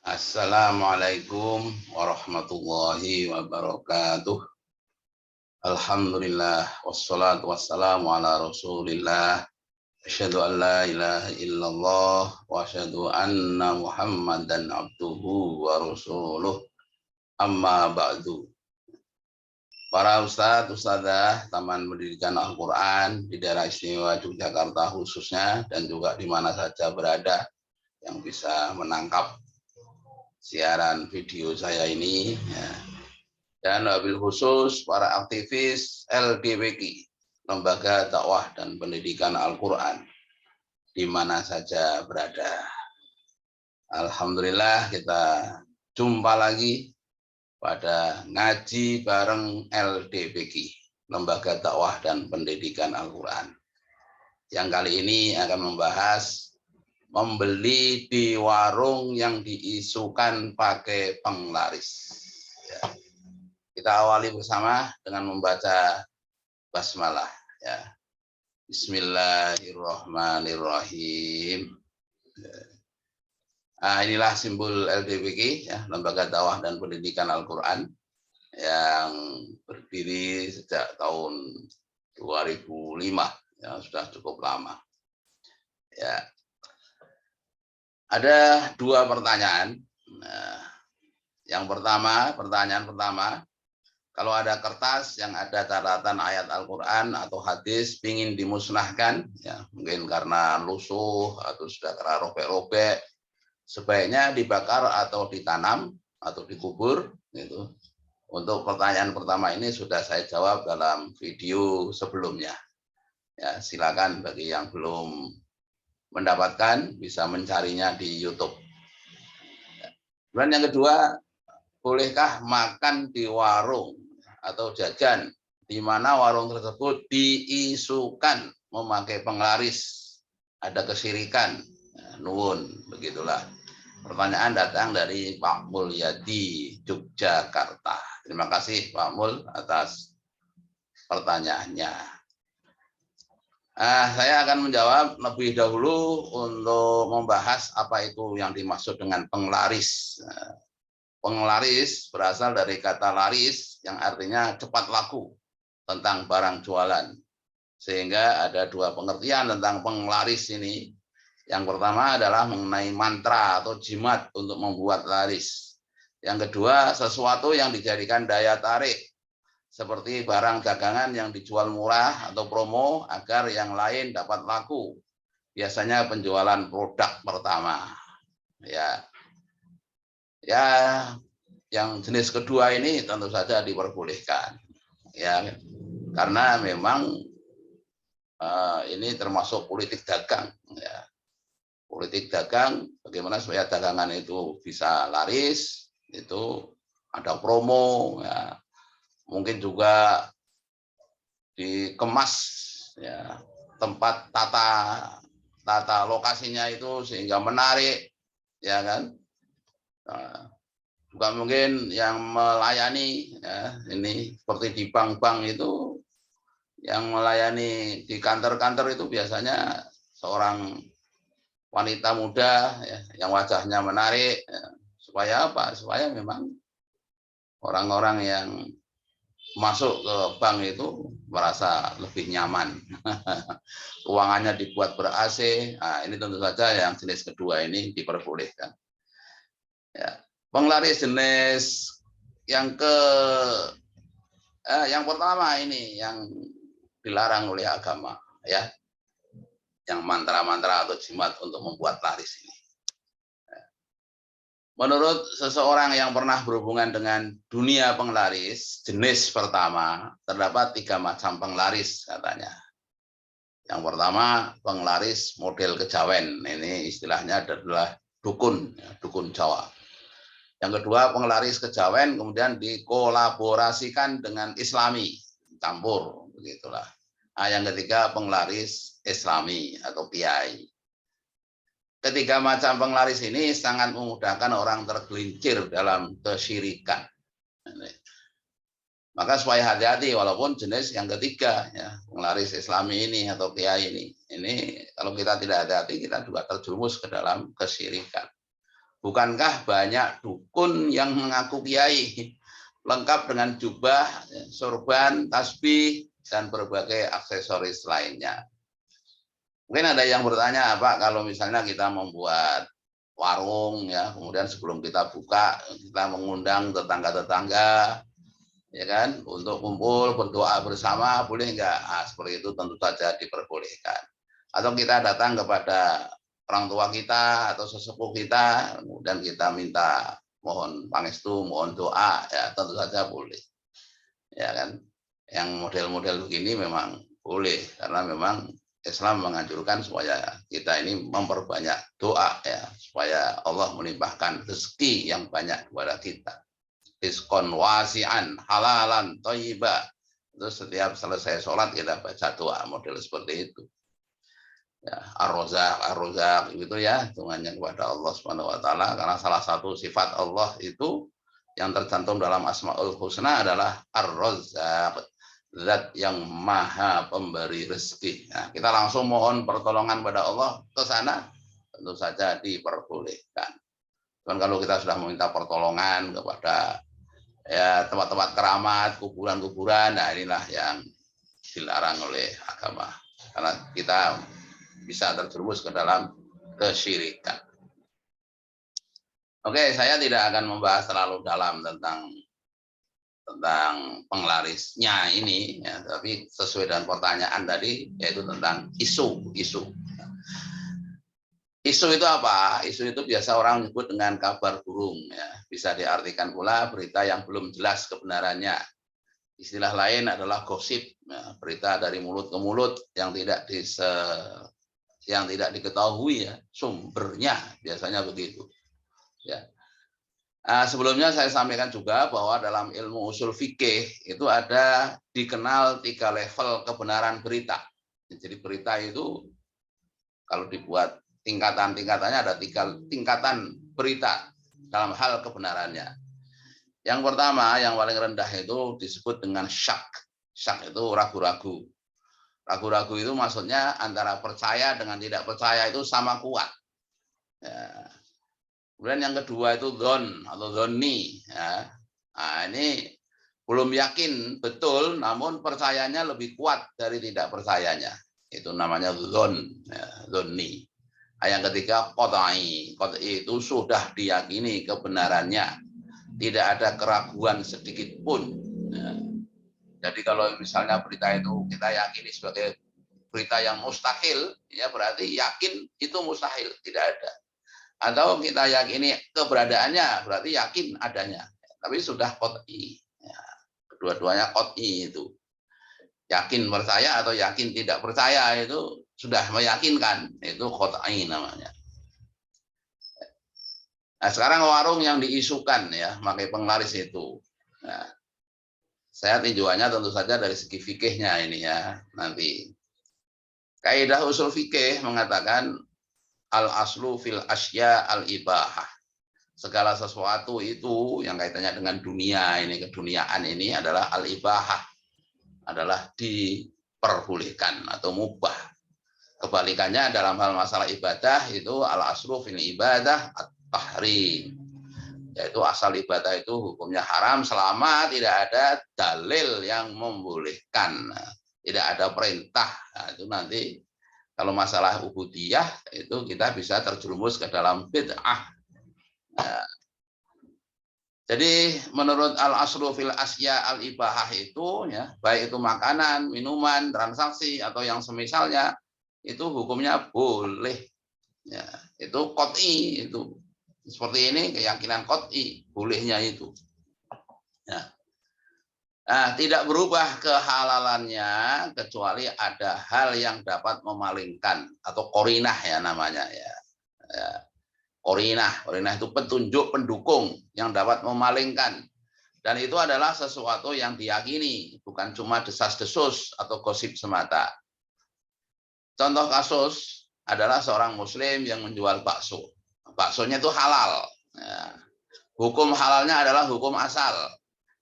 Assalamualaikum warahmatullahi wabarakatuh. Alhamdulillah wassalatu wassalamu ala Rasulillah. Asyhadu an la ilaha illallah wa asyhadu anna Muhammadan abduhu wa rasuluh. Amma ba'du. Para ustadz, ustadzah Taman Pendidikan Al-Qur'an di daerah istimewa Yogyakarta khususnya dan juga di mana saja berada yang bisa menangkap siaran video saya ini ya. Dan wabil khusus para aktivis LDWQ, Lembaga Dakwah dan Pendidikan Al-Quran, di mana saja berada. Alhamdulillah kita jumpa lagi pada ngaji bareng LDWQ, Lembaga Dakwah dan Pendidikan Al-Quran. Yang kali ini akan membahas membeli di warung yang diisukan pakai penglaris. Ya. Kita awali bersama dengan membaca basmalah. Ya. Bismillahirrahmanirrahim. Nah, inilah simbol LDWQ, ya, Lembaga Dakwah dan Pendidikan Al-Quran, yang berdiri sejak tahun 2005, ya, sudah cukup lama. Ya. Ada dua pertanyaan. Nah, yang pertama, pertanyaan pertama, kalau ada kertas yang ada catatan ayat Al-Quran atau hadis ingin dimusnahkan, ya, mungkin karena lusuh atau sudah kena robek-robek, sebaiknya dibakar atau ditanam atau dikubur. Gitu. Untuk pertanyaan pertama ini sudah saya jawab dalam video sebelumnya. Ya, silakan bagi yang belum mendapatkan bisa mencarinya di YouTube. Dan yang kedua, bolehkah makan di warung atau jajan di mana warung tersebut diisukan memakai penglaris, ada kesyirikan, nuwun, begitulah. Pertanyaan datang dari Pak Mulyadi, Yogyakarta. Terima kasih Pak Mul atas pertanyaannya. Saya akan menjawab lebih dahulu untuk membahas apa itu yang dimaksud dengan penglaris. Penglaris berasal dari kata laris yang artinya cepat laku tentang barang jualan. Sehingga ada dua pengertian tentang penglaris ini. Yang pertama adalah mengenai mantra atau jimat untuk membuat laris. Yang kedua, sesuatu yang dijadikan daya tarik, seperti barang dagangan yang dijual murah atau promo agar yang lain dapat laku. Biasanya penjualan produk pertama. Ya, yang jenis kedua ini tentu saja diperbolehkan, ya, karena memang ini termasuk politik dagang, ya. Politik dagang, bagaimana supaya dagangan itu bisa laris, itu ada promo, ya. Mungkin juga dikemas, ya, tempat tata lokasinya itu sehingga menarik, ya kan. Nah, juga mungkin yang melayani, ya, ini seperti di bank-bank itu yang melayani di kantor-kantor itu biasanya seorang wanita muda, ya, yang wajahnya menarik, ya. Supaya apa? Supaya memang orang-orang yang masuk ke bank itu merasa lebih nyaman. Ruangannya dibuat ber-AC. Nah, ini tentu saja yang jenis kedua ini diperbolehkan. Ya. Penglaris jenis yang yang pertama ini yang dilarang oleh agama, ya, yang mantra-mantra atau jimat untuk membuat laris ini. Menurut seseorang yang pernah berhubungan dengan dunia penglaris, jenis pertama terdapat 3 macam penglaris katanya. Yang pertama penglaris model kejawen, ini istilahnya adalah dukun, ya, dukun Jawa. Yang kedua, penglaris kejawen kemudian dikolaborasikan dengan Islami, campur, begitulah. Nah, yang ketiga, penglaris Islami atau kiai. Ketiga macam penglaris ini sangat memudahkan orang tergelincir dalam kesyirikan. Maka supaya hati-hati, walaupun jenis yang ketiga, ya, penglaris Islami ini atau kiai ini kalau kita tidak hati-hati, kita juga terjerumus ke dalam kesyirikan. bukankah banyak dukun yang mengaku kiai, lengkap dengan jubah, sorban, tasbih, dan berbagai aksesoris lainnya. Mungkin ada yang bertanya, Pak, kalau misalnya kita membuat warung, ya, kemudian sebelum kita buka, kita mengundang tetangga-tetangga, ya kan, untuk kumpul berdoa bersama, boleh enggak? Seperti itu tentu saja diperbolehkan. Atau kita datang kepada orang tua kita atau sesepuh kita, kemudian kita minta mohon pangestu, mohon doa, ya tentu saja boleh. Ya kan, yang model-model begini memang boleh, karena memang Islam menganjurkan supaya kita ini memperbanyak doa, ya, supaya Allah melimpahkan rezeki yang banyak kepada kita. Rizqon wasi'an, halalan, thayyibah. Itu setiap selesai sholat kita baca doa model seperti itu. Ya, ar-rozak gitu ya, hitungannya kepada Allah Subhanahu wa taala, karena salah satu sifat Allah itu yang tercantum dalam Asmaul Husna adalah ar-rozak, zat yang maha pemberi rezeki. Nah, kita langsung mohon pertolongan pada Allah ke sana, tentu saja diperbolehkan. Dan kalau kita sudah meminta pertolongan kepada ya tempat-tempat keramat, kuburan-kuburan, nah inilah yang dilarang oleh agama, karena kita bisa terjerumus ke dalam kesyirikan. Oke, saya tidak akan membahas terlalu dalam tentang penglarisnya ini, ya, tapi sesuai dengan pertanyaan tadi, yaitu tentang isu. Isu itu apa? Isu itu biasa orang menyebut dengan kabar burung, ya. Bisa diartikan pula berita yang belum jelas kebenarannya. Istilah lain adalah gosip, ya, berita dari mulut ke mulut yang tidak diketahui, ya, sumbernya, biasanya begitu. Ya. Sebelumnya saya sampaikan juga bahwa dalam ilmu usul fikih itu ada dikenal 3 level kebenaran berita. Jadi berita itu kalau dibuat tingkatannya ada 3 tingkatan berita dalam hal kebenarannya. Yang pertama, yang paling rendah itu disebut dengan syak. Syak itu ragu-ragu. Ragu-ragu itu maksudnya antara percaya dengan tidak percaya itu sama kuat. Ya. Kemudian yang kedua itu dzon atau dzonni. Ya. Nah, ini belum yakin betul, namun percayanya lebih kuat dari tidak percayanya. Itu namanya dzon, ya, dzonni. Nah, yang ketiga qat'i. Qat'i itu sudah diyakini kebenarannya, tidak ada keraguan sedikit pun. Ya. Jadi kalau misalnya berita itu kita yakini sebagai berita yang mustahil, ya berarti yakin itu mustahil, tidak ada. Atau kita yakini keberadaannya, berarti yakin adanya. Tapi sudah qat'i. Ya, kedua-duanya qat'i itu. Yakin percaya atau yakin tidak percaya itu sudah meyakinkan, itu qat'i namanya. Nah, sekarang warung yang diisukan, ya, pakai penglaris itu. Nah, saya tinjauannya tentu saja dari segi fikihnya ini, ya. Nanti kaidah usul fikih mengatakan al aslu fil asya al ibahah. Segala sesuatu itu yang kaitannya dengan dunia ini, keduniaan ini adalah al ibahah, adalah diperbolehkan atau mubah. Kebalikannya dalam hal masalah ibadah itu al aslu fil ibadah at-tahrim. Yaitu asal ibadah itu hukumnya haram selama tidak ada dalil yang membolehkan, tidak ada perintah. Nah, itu nanti kalau masalah ubudiyah itu kita bisa terjerumus ke dalam bid'ah. Nah, jadi menurut al-aslu fil asya al-ibahah itu, ya, baik itu makanan, minuman, transaksi atau yang semisalnya, itu hukumnya boleh. Ya, itu qat'i itu. Seperti ini keyakinan qat'i, bolehnya itu. Ya. Nah, tidak berubah kehalalannya kecuali ada hal yang dapat memalingkan atau korinah, ya namanya, ya. Ya. Korinah itu petunjuk pendukung yang dapat memalingkan, dan itu adalah sesuatu yang diyakini, bukan cuma desas-desus atau gosip semata. Contoh kasus adalah seorang muslim yang menjual bakso. Baksonya itu halal. Ya. Hukum halalnya adalah hukum asal,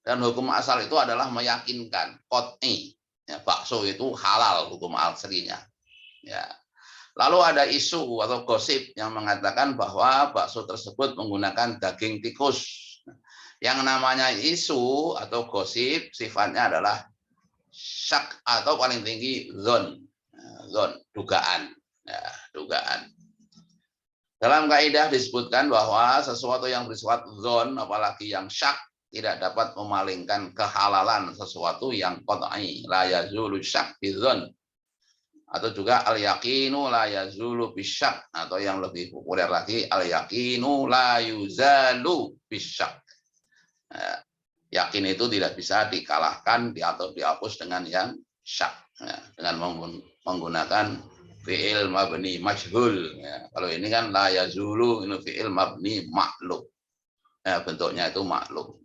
dan hukum asal itu adalah meyakinkan qat'i. Ya, bakso itu halal hukum aslinya. Ya. Lalu ada isu atau gosip yang mengatakan bahwa bakso tersebut menggunakan daging tikus. Yang namanya isu atau gosip sifatnya adalah syak atau paling tinggi zon, dugaan. Ya, dugaan. Dalam kaidah disebutkan bahwa sesuatu yang bersifat zon, apalagi yang syak, tidak dapat memalingkan kehalalan sesuatu yang qat'i. La yazulu syak bizon. Atau juga al-yaqinu la yazulu bisyak, atau yang lebih populer lagi al-yaqinu la yuzalu bisyak. Yakin itu tidak bisa dikalahkan atau dihapus dengan yang syak, dengan menggunakan fi'il mabni majhul. Kalau ini kan la yazulu, ini fi'il mabni maklum. Bentuknya itu maklum.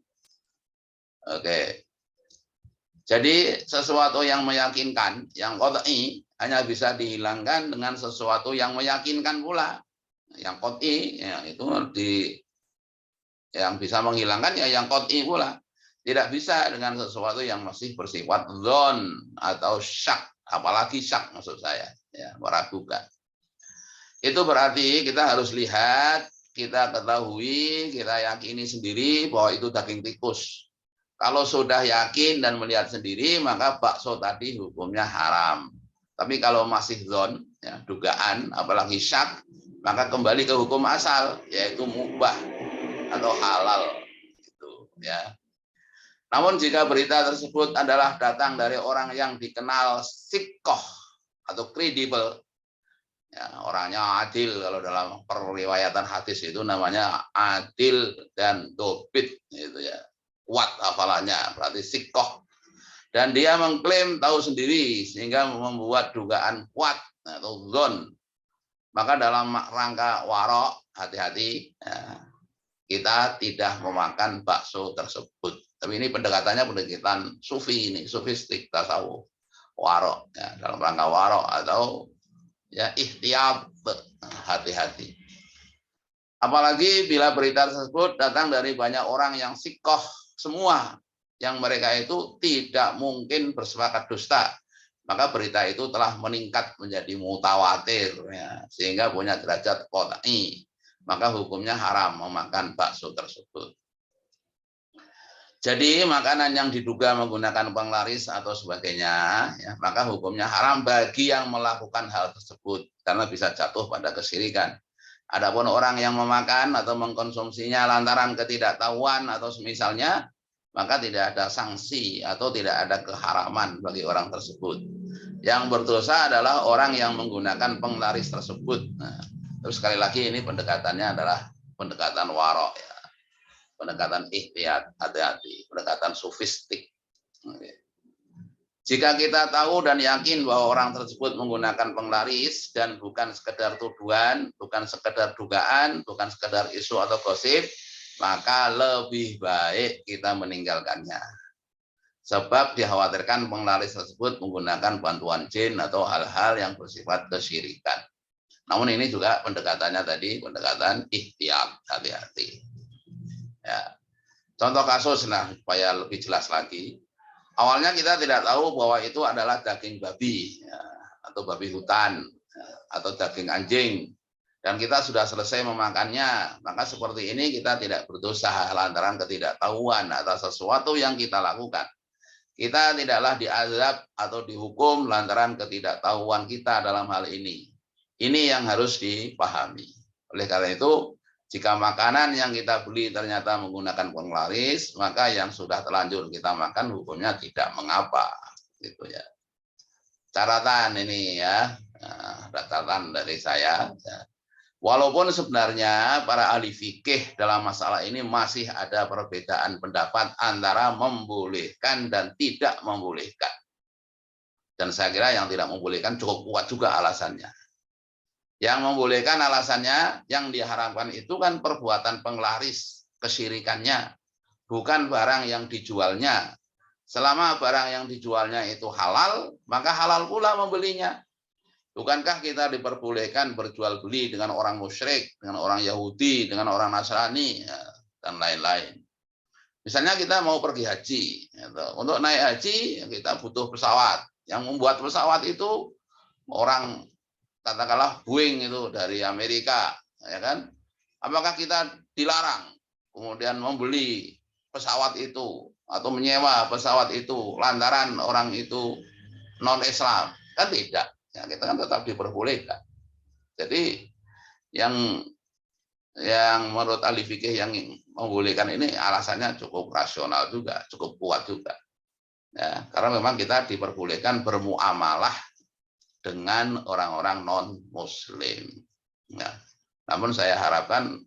Oke. Jadi sesuatu yang meyakinkan, yang qat'i, hanya bisa dihilangkan dengan sesuatu yang meyakinkan pula. Yang qat'i, ya, itu yang bisa menghilangkan ya yang qat'i pula. Tidak bisa dengan sesuatu yang masih bersifat dzon atau syak, apalagi syak maksud saya, ya, meragukan. Itu berarti kita harus lihat, kita ketahui, kita yakini sendiri bahwa itu daging tikus. Kalau sudah yakin dan melihat sendiri, maka bakso tadi hukumnya haram. Tapi kalau masih dzon, ya, dugaan, apalagi syak, maka kembali ke hukum asal, yaitu mubah atau halal. Gitu, ya. Namun jika berita tersebut adalah datang dari orang yang dikenal sikoh atau kredibel, ya, orangnya adil, kalau dalam periwayatan hadis itu namanya adil dan dobit, gitu ya. Kuat hafalannya, berarti sikoh. Dan dia mengklaim tahu sendiri sehingga membuat dugaan kuat atau zon. Maka dalam rangka warok, hati-hati, ya, kita tidak memakan bakso tersebut. Tapi ini pendekatannya pendekatan sufi, ini sufistik tasawuf warok, ya, dalam rangka warok atau ya ihtiyat, hati-hati. Apalagi bila berita tersebut datang dari banyak orang yang sikoh semua, yang mereka itu tidak mungkin bersepakat dusta, maka berita itu telah meningkat menjadi mutawatir, ya, sehingga punya derajat qat'i, maka hukumnya haram memakan bakso tersebut. Jadi makanan yang diduga menggunakan penglaris atau sebagainya, ya, maka hukumnya haram bagi yang melakukan hal tersebut, karena bisa jatuh pada kesyirikan. Adapun orang yang memakan atau mengkonsumsinya lantaran ketidaktahuan atau semisalnya, maka tidak ada sanksi atau tidak ada keharaman bagi orang tersebut. Yang berdosa adalah orang yang menggunakan penglaris tersebut. Nah, terus sekali lagi ini pendekatannya adalah pendekatan warok, ya, pendekatan ihtiyat, hati-hati, pendekatan sufistik. Jika kita tahu dan yakin bahwa orang tersebut menggunakan penglaris dan bukan sekedar tuduhan, bukan sekedar dugaan, bukan sekedar isu atau gosip, maka lebih baik kita meninggalkannya. Sebab dikhawatirkan penglaris tersebut menggunakan bantuan jin atau hal-hal yang bersifat kesyirikan. Namun ini juga pendekatannya tadi, pendekatan ihtiyat, hati-hati. Ya. Contoh kasus, nah, supaya lebih jelas lagi. Awalnya kita tidak tahu bahwa itu adalah daging babi, ya, atau babi hutan, ya, atau daging anjing, dan kita sudah selesai memakannya. Maka seperti ini kita tidak berdosa lantaran ketidaktahuan atas sesuatu yang kita lakukan. Kita tidaklah diazab atau dihukum lantaran ketidaktahuan kita dalam hal ini. Ini yang harus dipahami. Oleh karena itu, jika makanan yang kita beli ternyata menggunakan penglaris, maka yang sudah terlanjur kita makan hukumnya tidak mengapa, gitu ya. Catatan ini ya, catatan dari saya. Walaupun sebenarnya para ahli fikih dalam masalah ini masih ada perbedaan pendapat antara membolehkan dan tidak membolehkan. Dan saya kira yang tidak membolehkan cukup kuat juga alasannya. Yang membolehkan alasannya, yang diharamkan itu kan perbuatan penglaris, kesyirikannya, bukan barang yang dijualnya. Selama barang yang dijualnya itu halal, maka halal pula membelinya. Bukankah kita diperbolehkan berjual beli dengan orang musyrik, dengan orang Yahudi, dengan orang Nasrani, dan lain-lain. Misalnya kita mau pergi haji, untuk naik haji kita butuh pesawat. Yang membuat pesawat itu orang katakanlah Boeing itu dari Amerika, ya kan? Apakah kita dilarang kemudian membeli pesawat itu atau menyewa pesawat itu lantaran orang itu non-Islam? Kan tidak. Ya, kita kan tetap diperbolehkan. Jadi yang menurut ahli fikih yang membolehkan ini alasannya cukup rasional juga, cukup kuat juga. Ya, karena memang kita diperbolehkan bermuamalah dengan orang-orang non-Muslim. Ya. Namun saya harapkan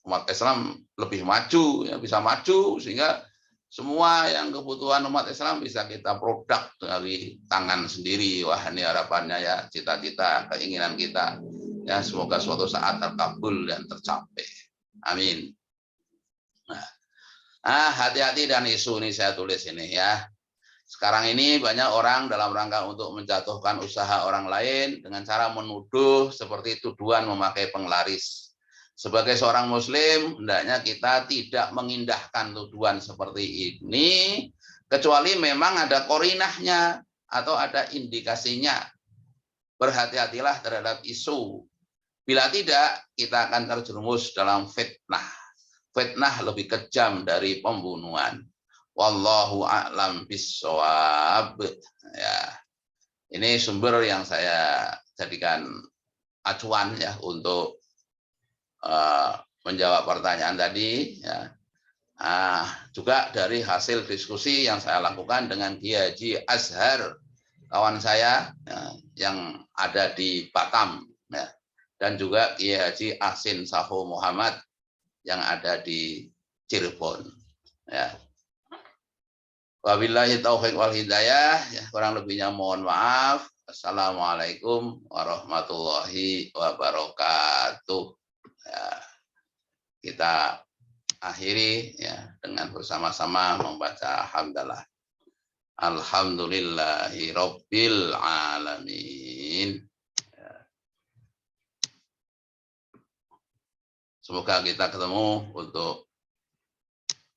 umat Islam lebih maju, ya, bisa maju sehingga semua yang kebutuhan umat Islam bisa kita produk dari tangan sendiri. Wah, ini harapannya ya, cita-cita, keinginan kita. Ya, semoga suatu saat terkabul dan tercapai. Amin. Nah, hati-hati dan isu ini saya tulis ini ya. Sekarang ini banyak orang dalam rangka untuk menjatuhkan usaha orang lain dengan cara menuduh seperti tuduhan memakai penglaris. Sebagai seorang Muslim, hendaknya kita tidak mengindahkan tuduhan seperti ini, kecuali memang ada korinahnya atau ada indikasinya. Berhati-hatilah terhadap isu. Bila tidak, kita akan terjerumus dalam fitnah. Fitnah lebih kejam dari pembunuhan. Wallahu a'lam bishawab. Ya. Ini sumber yang saya jadikan acuan ya untuk menjawab pertanyaan tadi. Ya. Juga dari hasil diskusi yang saya lakukan dengan Kiai Haji Azhar, kawan saya ya, yang ada di Batam. Ya. Dan juga Kiai Haji Ahsin Saho Muhammad yang ada di Cirebon. Ya. Wabillahi taufiq wal hidayah. Ya, kurang lebihnya mohon maaf. Assalamualaikum warahmatullahi wabarakatuh. Ya, kita akhiri ya dengan bersama-sama membaca hamdalah. Alhamdulillahi rabbil alamin. Semoga kita ketemu untuk